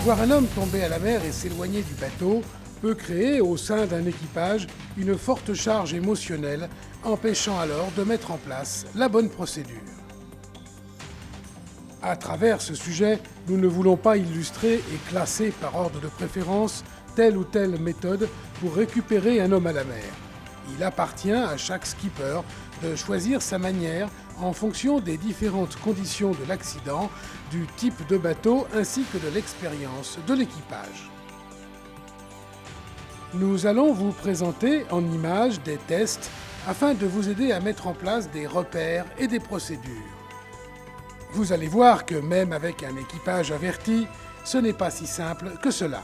Voir un homme tomber à la mer et s'éloigner du bateau peut créer au sein d'un équipage une forte charge émotionnelle, empêchant alors de mettre en place la bonne procédure. À travers ce sujet, nous ne voulons pas illustrer et classer par ordre de préférence telle ou telle méthode pour récupérer un homme à la mer. Il appartient à chaque skipper de choisir sa manière en fonction des différentes conditions de l'accident, du type de bateau ainsi que de l'expérience de l'équipage. Nous allons vous présenter en images des tests afin de vous aider à mettre en place des repères et des procédures. Vous allez voir que même avec un équipage averti, ce n'est pas si simple que cela.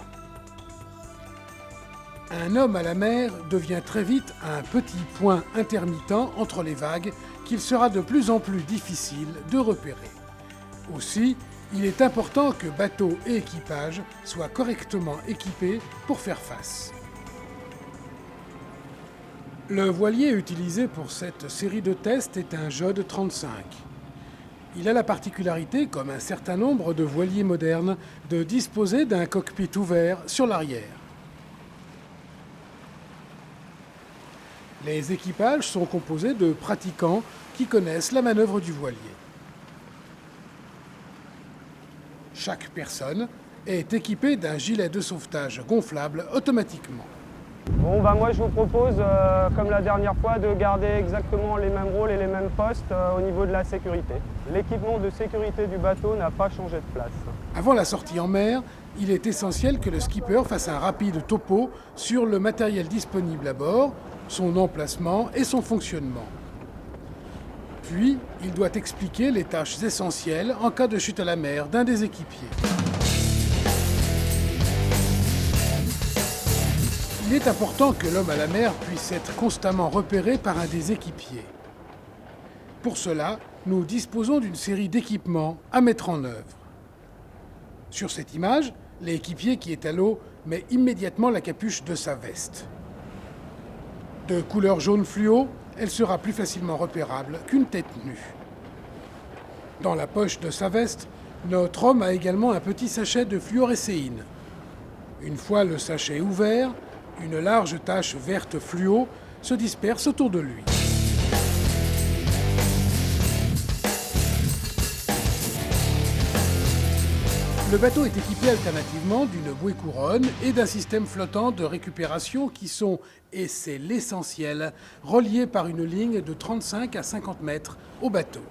Un homme à la mer devient très vite un petit point intermittent entre les vagues qu'il sera de plus en plus difficile de repérer. Aussi, il est important que bateau et équipage soient correctement équipés pour faire face. Le voilier utilisé pour cette série de tests est un Jod 35. Il a la particularité, comme un certain nombre de voiliers modernes, de disposer d'un cockpit ouvert sur l'arrière. Les équipages sont composés de pratiquants qui connaissent la manœuvre du voilier. Chaque personne est équipée d'un gilet de sauvetage gonflable automatiquement. Bon, moi je vous propose, comme la dernière fois, de garder exactement les mêmes rôles et les mêmes postes au niveau de la sécurité. L'équipement de sécurité du bateau n'a pas changé de place. Avant la sortie en mer, il est essentiel que le skipper fasse un rapide topo sur le matériel disponible à bord, son emplacement et son fonctionnement. Puis, il doit expliquer les tâches essentielles en cas de chute à la mer d'un des équipiers. Il est important que l'homme à la mer puisse être constamment repéré par un des équipiers. Pour cela, nous disposons d'une série d'équipements à mettre en œuvre. Sur cette image, l'équipier qui est à l'eau met immédiatement la capuche de sa veste. De couleur jaune fluo, elle sera plus facilement repérable qu'une tête nue. Dans la poche de sa veste, notre homme a également un petit sachet de fluorescéine. Une fois le sachet ouvert, une large tache verte fluo se disperse autour de lui. Le bateau est équipé alternativement d'une bouée couronne et d'un système flottant de récupération qui sont, et c'est l'essentiel, reliés par une ligne de 35 à 50 mètres au bateau.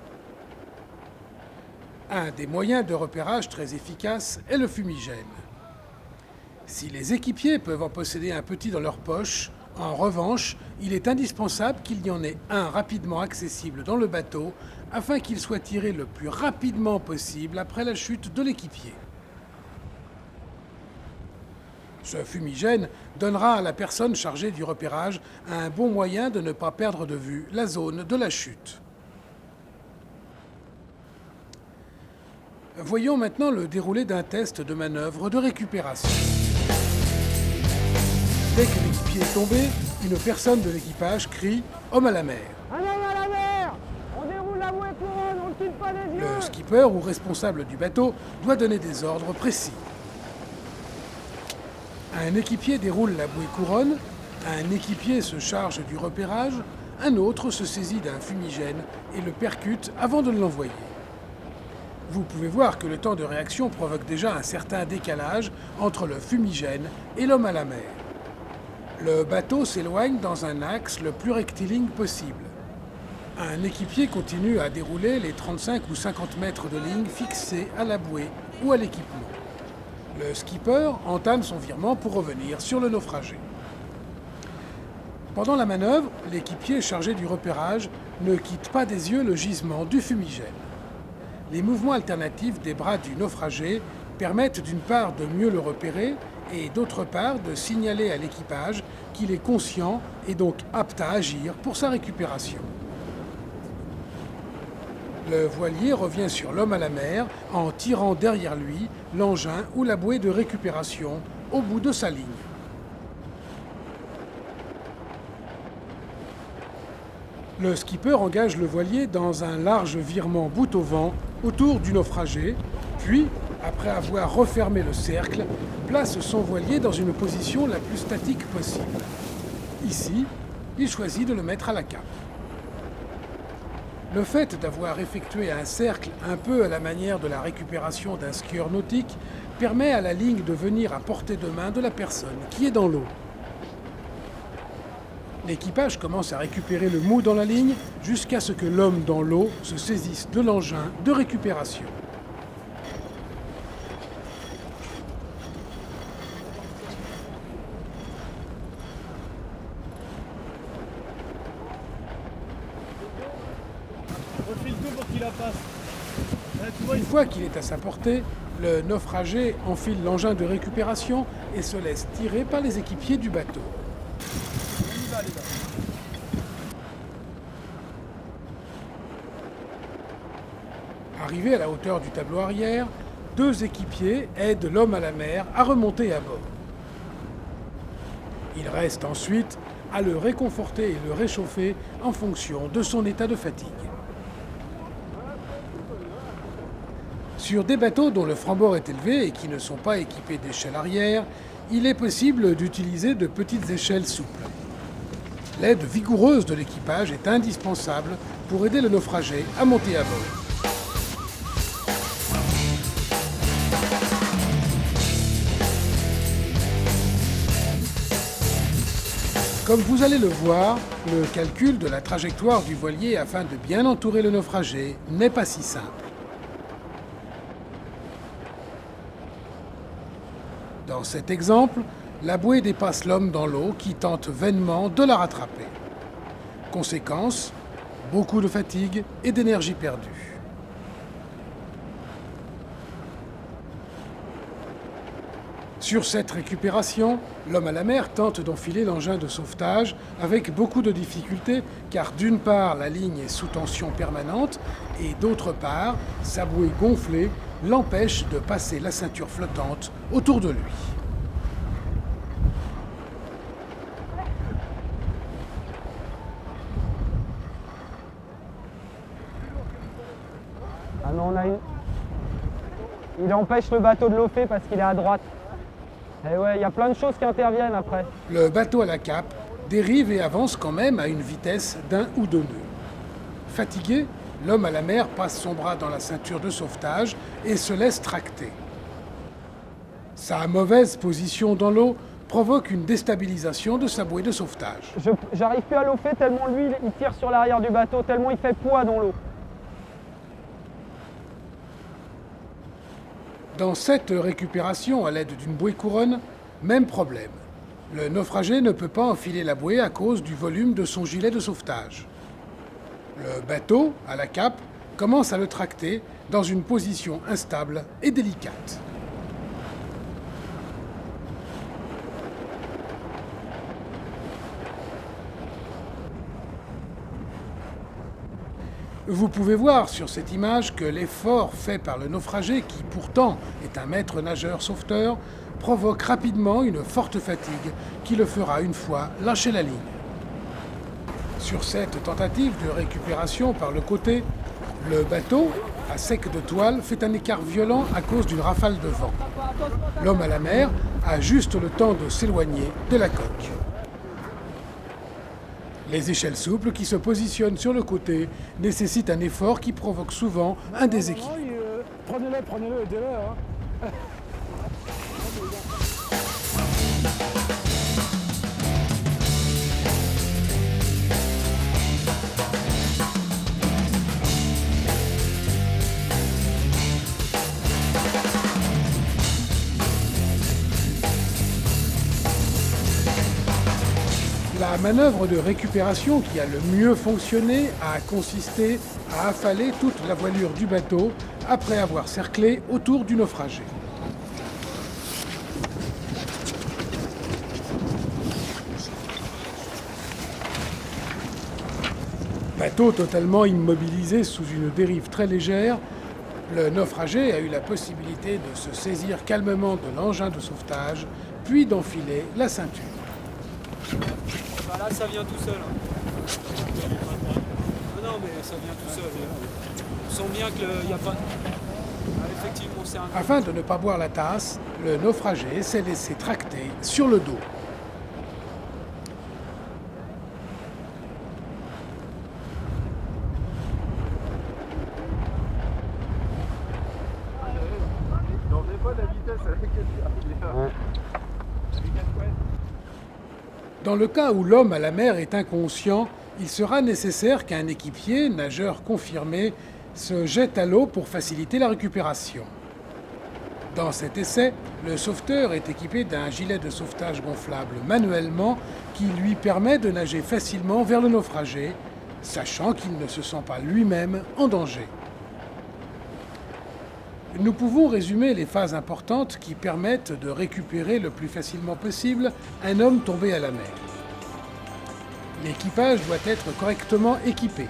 Un des moyens de repérage très efficaces est le fumigène. Si les équipiers peuvent en posséder un petit dans leur poche, en revanche, il est indispensable qu'il y en ait un rapidement accessible dans le bateau afin qu'il soit tiré le plus rapidement possible après la chute de l'équipier. Ce fumigène donnera à la personne chargée du repérage un bon moyen de ne pas perdre de vue la zone de la chute. Voyons maintenant le déroulé d'un test de manœuvre de récupération. Dès que l'équipier est tombé, une personne de l'équipage crie « Homme à la mer ». Un homme à la mer! On déroule la bouée couronne, on ne quitte pas les yeux! Le skipper ou responsable du bateau doit donner des ordres précis. Un équipier déroule la bouée couronne, un équipier se charge du repérage, un autre se saisit d'un fumigène et le percute avant de l'envoyer. Vous pouvez voir que le temps de réaction provoque déjà un certain décalage entre le fumigène et l'homme à la mer. Le bateau s'éloigne dans un axe le plus rectiligne possible. Un équipier continue à dérouler les 35 ou 50 mètres de ligne fixés à la bouée ou à l'équipement. Le skipper entame son virement pour revenir sur le naufragé. Pendant la manœuvre, l'équipier chargé du repérage ne quitte pas des yeux le gisement du fumigène. Les mouvements alternatifs des bras du naufragé permettent d'une part de mieux le repérer et d'autre part de signaler à l'équipage qu'il est conscient et donc apte à agir pour sa récupération. Le voilier revient sur l'homme à la mer en tirant derrière lui l'engin ou la bouée de récupération au bout de sa ligne. Le skipper engage le voilier dans un large virement bout au vent autour du naufragé, puis, Après avoir refermé le cercle, place son voilier dans une position la plus statique possible. Ici, il choisit de le mettre à la cape. Le fait d'avoir effectué un cercle un peu à la manière de la récupération d'un skieur nautique permet à la ligne de venir à portée de main de la personne qui est dans l'eau. L'équipage commence à récupérer le mou dans la ligne jusqu'à ce que l'homme dans l'eau se saisisse de l'engin de récupération. Une fois qu'il est à sa portée, le naufragé enfile l'engin de récupération et se laisse tirer par les équipiers du bateau. Arrivé à la hauteur du tableau arrière, 2 équipiers aident l'homme à la mer à remonter à bord. Il reste ensuite à le réconforter et le réchauffer en fonction de son état de fatigue. Sur des bateaux dont le franc-bord est élevé et qui ne sont pas équipés d'échelles arrière, il est possible d'utiliser de petites échelles souples. L'aide vigoureuse de l'équipage est indispensable pour aider le naufragé à monter à bord. Comme vous allez le voir, le calcul de la trajectoire du voilier afin de bien entourer le naufragé n'est pas si simple. Dans cet exemple, la bouée dépasse l'homme dans l'eau qui tente vainement de la rattraper. Conséquence, beaucoup de fatigue et d'énergie perdue. Sur cette récupération, l'homme à la mer tente d'enfiler l'engin de sauvetage avec beaucoup de difficultés car d'une part la ligne est sous tension permanente et d'autre part sa bouée gonflée l'empêche de passer la ceinture flottante autour de lui. Ah non, il empêche le bateau de l'offer parce qu'il est à droite. Et ouais, il y a plein de choses qui interviennent après. Le bateau à la cape dérive et avance quand même à une vitesse d'1 ou 2 nœuds. Fatigué, l'homme à la mer passe son bras dans la ceinture de sauvetage et se laisse tracter. Sa mauvaise position dans l'eau provoque une déstabilisation de sa bouée de sauvetage. J'arrive plus à l'offer tellement lui, il tire sur l'arrière du bateau, tellement il fait poids dans l'eau. Dans cette récupération à l'aide d'une bouée couronne, même problème. Le naufragé ne peut pas enfiler la bouée à cause du volume de son gilet de sauvetage. Le bateau, à la cape, commence à le tracter dans une position instable et délicate. Vous pouvez voir sur cette image que l'effort fait par le naufragé, qui pourtant est un maître nageur sauveteur, provoque rapidement une forte fatigue qui le fera une fois lâcher la ligne. Sur cette tentative de récupération par le côté, le bateau, à sec de toile, fait un écart violent à cause d'une rafale de vent. L'homme à la mer a juste le temps de s'éloigner de la coque. Les échelles souples qui se positionnent sur le côté nécessitent un effort qui provoque souvent un déséquilibre. Prenez-le, aidez-le. Hein. La manœuvre de récupération qui a le mieux fonctionné a consisté à affaler toute la voilure du bateau après avoir cerclé autour du naufragé. Bateau totalement immobilisé sous une dérive très légère, le naufragé a eu la possibilité de se saisir calmement de l'engin de sauvetage, puis d'enfiler la ceinture. Bah là, ça vient tout seul. Non, mais ça vient tout seul. On sent bien qu'il n'y a pas... Effectivement, c'est un... Afin de ne pas boire la tasse, le naufragé s'est laissé tracter sur le dos. Dans le cas où l'homme à la mer est inconscient, il sera nécessaire qu'un équipier, nageur confirmé, se jette à l'eau pour faciliter la récupération. Dans cet essai, le sauveteur est équipé d'un gilet de sauvetage gonflable manuellement qui lui permet de nager facilement vers le naufragé, sachant qu'il ne se sent pas lui-même en danger. Nous pouvons résumer les phases importantes qui permettent de récupérer le plus facilement possible un homme tombé à la mer. L'équipage doit être correctement équipé,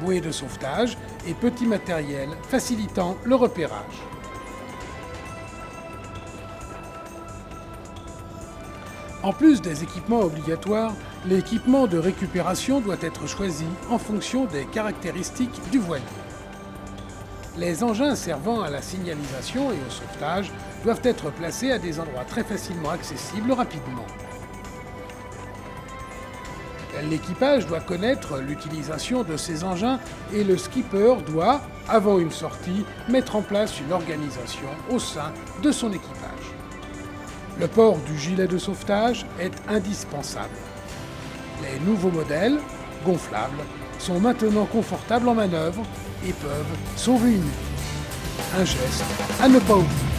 bouée de sauvetage et petit matériel facilitant le repérage. En plus des équipements obligatoires, l'équipement de récupération doit être choisi en fonction des caractéristiques du voilier. Les engins servant à la signalisation et au sauvetage doivent être placés à des endroits très facilement accessibles rapidement. L'équipage doit connaître l'utilisation de ces engins et le skipper doit, avant une sortie, mettre en place une organisation au sein de son équipage. Le port du gilet de sauvetage est indispensable. Les nouveaux modèles, gonflables, sont maintenant confortables en manœuvre et peuvent sauver une vie. Un geste à ne pas oublier.